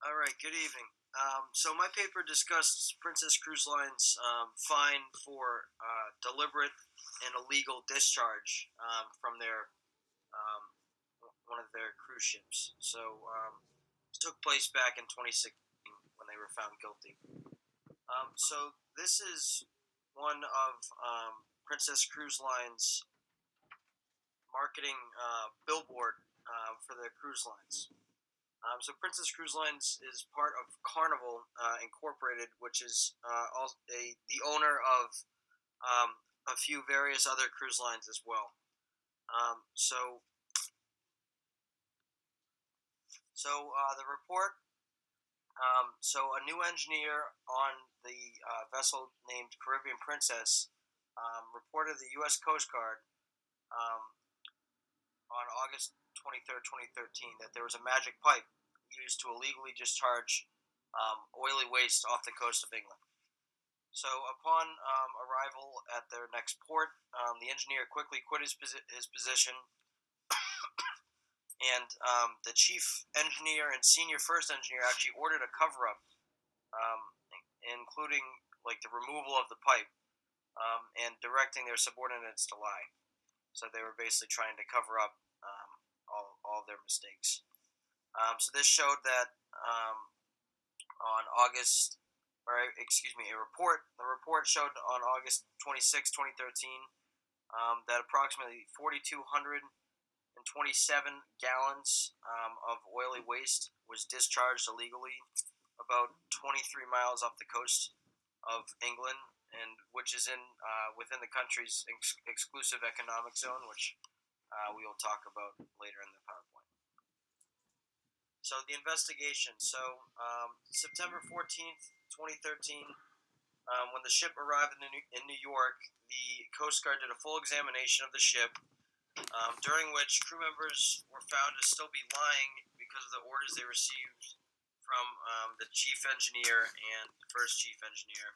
All right, good evening. So my paper discussed Princess Cruise Line's fine for deliberate and illegal discharge from their um, one of their cruise ships. It took place back in 2016 when they were found guilty. So this is one of Princess Cruise Line's marketing billboard for the cruise lines. So Princess Cruise Lines is part of Carnival Incorporated, which is the owner of a few various other cruise lines as well. Um, so the report. So a new engineer on the vessel named Caribbean Princess reported the U.S. Coast Guard um, on August 23rd, 2013, that there was a magic pipe used to illegally discharge oily waste off the coast of England. So, upon arrival at their next port, the engineer quickly quit his position, and the chief engineer and senior first engineer actually ordered a cover up, um, including like the removal of the pipe and directing their subordinates to lie. So, they were basically trying to cover up all of their mistakes. So, this showed that on August, or excuse me, the report showed on August 26, 2013, that approximately 4,227 gallons of oily waste was discharged illegally about 23 miles off the coast of England, and which is in within the country's exclusive economic zone, which we will talk about later in the PowerPoint. So the investigation. September 14th, 2013, when the ship arrived in New York, the Coast Guard did a full examination of the ship, during which crew members were found to still be lying because of the orders they received from the chief engineer and first chief engineer.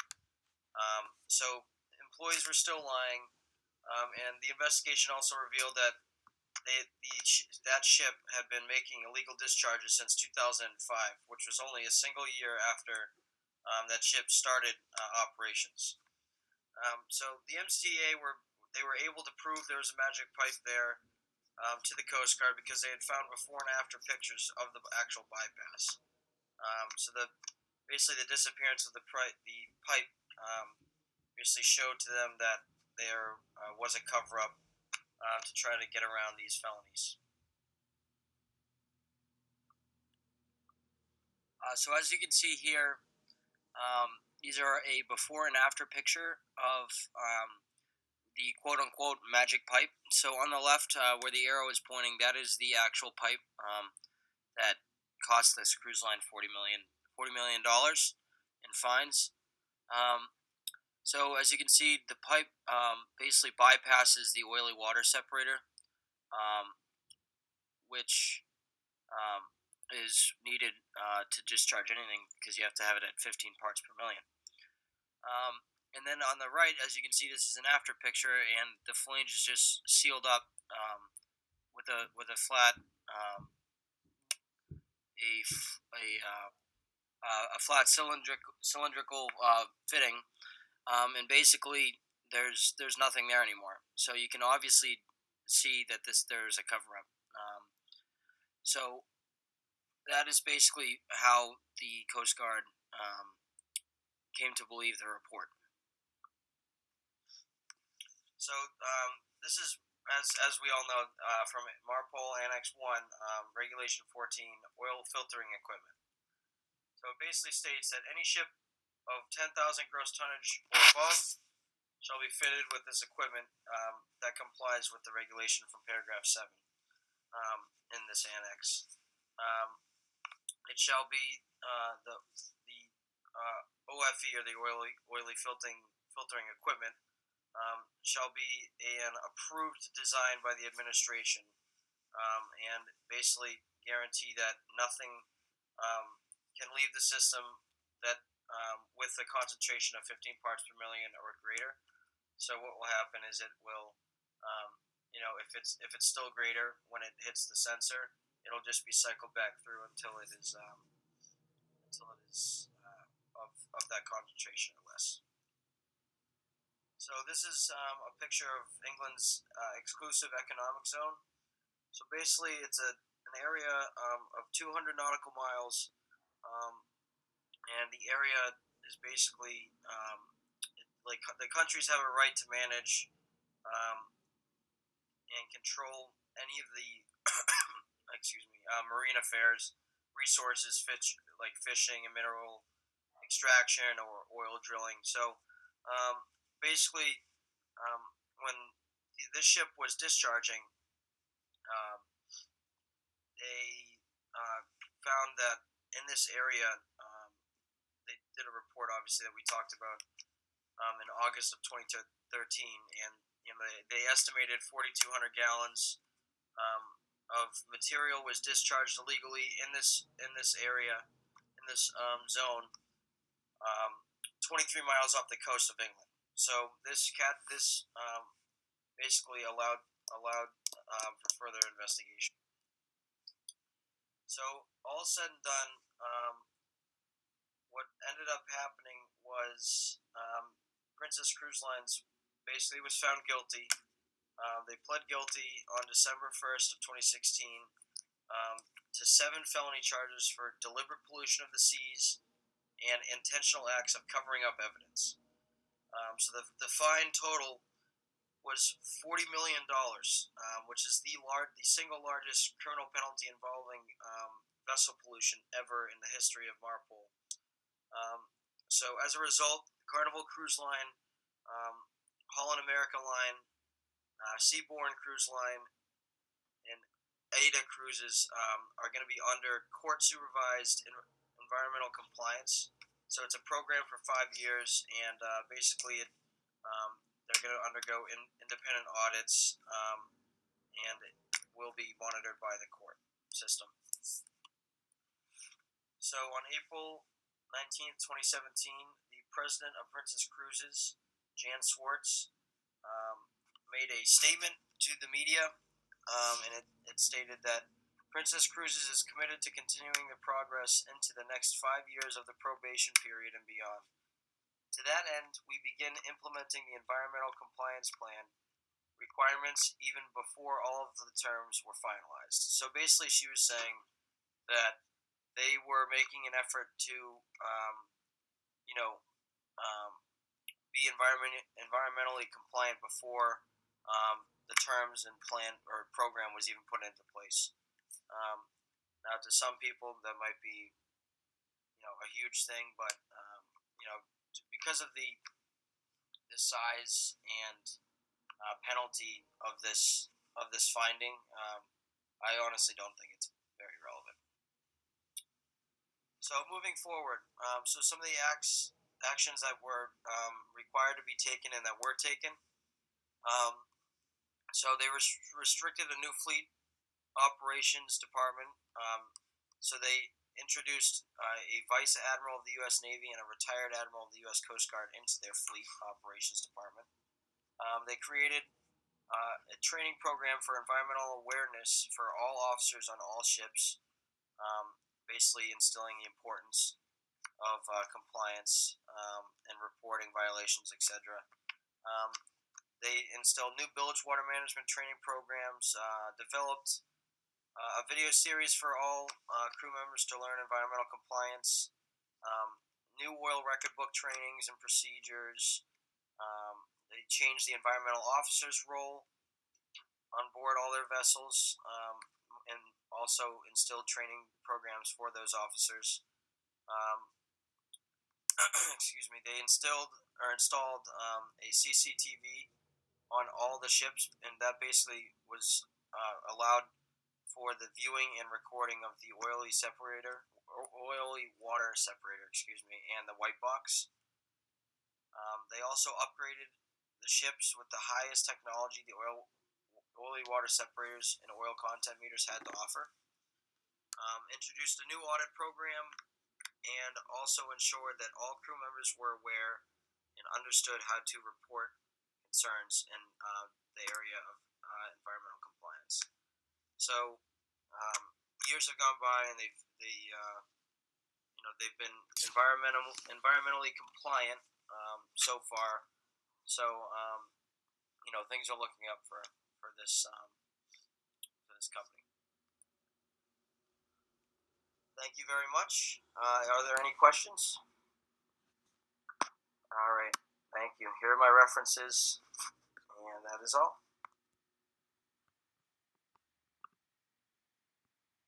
So employees were still lying, and the investigation also revealed that that ship had been making illegal discharges since 2005, which was only a single year after that ship started operations. So the MCA were able to prove there was a magic pipe there to the Coast Guard because they had found before and after pictures of the actual bypass. Basically the disappearance of the pipe basically showed to them that there was a cover up to try to get around these felonies. So as you can see here, these are a before and after picture of the quote-unquote magic pipe. So on the left, where the arrow is pointing, that is the actual pipe that cost this cruise line $40 million in fines. So as you can see, the pipe basically bypasses the oily water separator, which is needed to discharge anything because you have to have it at 15 parts per million. And then on the right, as you can see, this is an after picture, and the flange is just sealed up with a flat a flat cylindrical fitting, and basically there's nothing there anymore. So you can obviously see that there's a cover up. So that is basically how the Coast Guard came to believe the report. So this is, as we all know, from Marpol Annex 1, Regulation 14, oil filtering equipment. So it basically states that any ship of 10,000 gross tonnage or above shall be fitted with this equipment that complies with the regulation from paragraph 7 in this annex. It shall be the OFE, or the oily filtering equipment, shall be an approved design by the administration, and basically guarantee that nothing can leave the system that with a concentration of 15 parts per million or greater. So what will happen is it will, if it's still greater when it hits the sensor, it'll just be cycled back through until it is until it is of that concentration or less. So this is a picture of England's exclusive economic zone. So basically, it's an area of 200 nautical miles, um, and the area is basically like the countries have a right to manage um, and control any of the marine affairs, resources, like fishing and mineral extraction or oil drilling. So basically, um, when this ship was discharging, um, they found that in this area, they did a report, obviously, that we talked about in August of 2013, and they estimated 4,200 gallons um, of material was discharged illegally in this area, in this zone, 23 miles off the coast of England. So this basically allowed for further investigation. So all said and done, what ended up happening was Princess Cruise Lines basically was found guilty. They pled guilty on December 1st of 2016 to 7 felony charges for deliberate pollution of the seas and intentional acts of covering up evidence. So the fine total was $40 million, which is the single largest criminal penalty involving vessel pollution ever in the history of Marpol. So as a result, Carnival Cruise Line, Holland America Line, Seabourn Cruise Line, and Ada Cruises are going to be under court supervised environmental compliance. So it's a program for 5 years, and basically they're going to undergo independent audits, and it will be monitored by the court system. So on April 19th, 2017, the president of Princess Cruises, Jan Swartz, made a statement to the media, and it stated that Princess Cruises is committed to continuing the progress into the next 5 years of the probation period and beyond. To that end, we begin implementing the environmental compliance plan requirements even before all of the terms were finalized. So basically, she was saying that they were making an effort to, you know, be environmentally compliant before the terms and plan or program was even put into place. Now, to some people, that might be, a huge thing, but because of the size and penalty of this finding, I honestly don't think it's very relevant. So moving forward, so some of the actions that were required to be taken and that were taken. So they restricted a new fleet operations department. So they introduced a vice admiral of the U.S. Navy and a retired admiral of the U.S. Coast Guard into their fleet operations department. They created a training program for environmental awareness for all officers on all ships, basically instilling the importance of compliance and reporting violations, etc. They instilled new bilge water management training programs, developed a video series for all crew members to learn environmental compliance, new oil record book trainings and procedures. They changed the environmental officer's role on board all their vessels, and also instilled training programs for those officers. They installed a CCTV on all the ships, and that basically was allowed for the viewing and recording of the oily water separator, and the white box. They also upgraded the ships with the highest technology the oily water separators and oil content meters had to offer. Introduced a new audit program, and also ensured that all crew members were aware and understood how to report concerns in the area of environmental compliance. So years have gone by, and they've been environmentally compliant so far. So things are looking up for this company. Thank you very much. Are there any questions? All right. Thank you. Here are my references, and that is all.